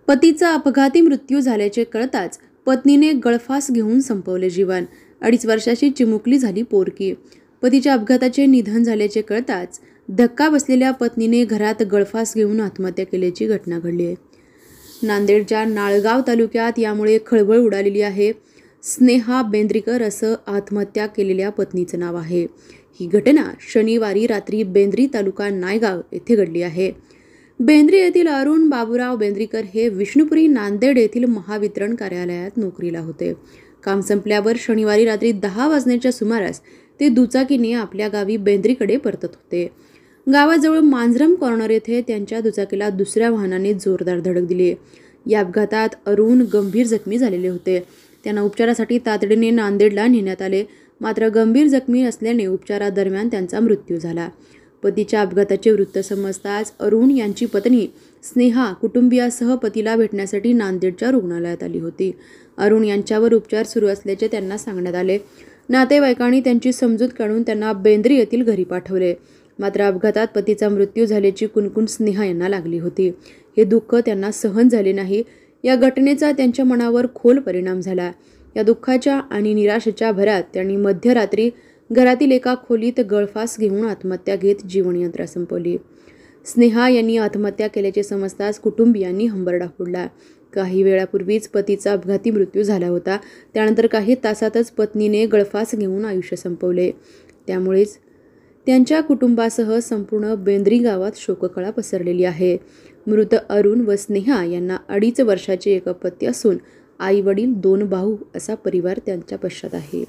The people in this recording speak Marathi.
पतीचा अपघाती मृत्यू झाल्याचे कळताच पत्नीने गळफास घेऊन संपवले जीवन. 2.5 वर्षाची चिमुकली झाली पोरकी. पतीच्या अपघाताचे निधन झाल्याचे कळताच धक्का बसलेल्या पत्नीने घरात गळफास घेऊन आत्महत्या केल्याची घटना घडली आहे. नांदेडच्या नाळगाव तालुक्यात यामुळे खळबळ उडालेली आहे. स्नेहा बेंद्रीकर असं आत्महत्या केलेल्या पत्नीचं नाव आहे. ही घटना शनिवारी रात्री बेंद्री तालुका नायगाव येथे घडली आहे. बेंद्री येथील अरुण बाबूराव बेंद्रीकर हे विष्णुपुरी नांदेड येथील महावितरण कार्यालयात नोकरीला होते. काम संपल्यावर शनिवारी रात्री 10 वाजण्याच्या सुमारास ते दुचाकीने आपल्या गावी बेंद्रीकडे परतत होते. गावाजवळ मांजरम कॉर्नर येथे त्यांच्या दुचाकीला दुसऱ्या वाहनाने जोरदार धडक दिली. या अपघातात अरुण गंभीर जखमी झालेले होते. त्यांना उपचारासाठी तातडीने नांदेडला नेण्यात आले, मात्र गंभीर जखमी असल्याने उपचारादरम्यान त्यांचा मृत्यू झाला. पतीच्या अपघाताचे वृत्त समजताच अरुण यांची पत्नी स्नेहा कुटुंबियासह पतीला भेटण्यासाठी नांदेडच्या रुग्णालयात आली होती. अरुण यांच्यावर उपचार सुरू असल्याचे त्यांना सांगण्यात आले. नातेवाईकांनी त्यांची समजूत काढून त्यांना बेंद्री येथील घरी पाठवले. मात्र अपघातात पतीचा मृत्यू झाल्याची कुणकुण स्नेहा यांना लागली होती. हे दुःख त्यांना सहन झाले नाही. या घटनेचा त्यांच्या मनावर खोल परिणाम झाला. या दुःखाच्या आणि निराशेच्या भरात त्यांनी मध्यरात्री घरातील एका खोलीत गळफास घेऊन आत्महत्या घेत जीवनयात्रा संपवली. स्नेहा यांनी आत्महत्या केल्याचे समजताच कुटुंबियांनी हंबरडा फोडला. काही वेळापूर्वीच पतीचा अपघाती मृत्यू झाला होता. त्यानंतर काही तासातच पत्नीने गळफास घेऊन आयुष्य संपवले. त्यामुळेच त्यांच्या कुटुंबासह संपूर्ण बेंद्री गावात शोककळा पसरलेली आहे. मृत अरुण व स्नेहा यांना 2.5 वर्षाचे एक अपत्य असून आई वडील 2 भाऊ असा परिवार त्यांच्या पश्चात आहे.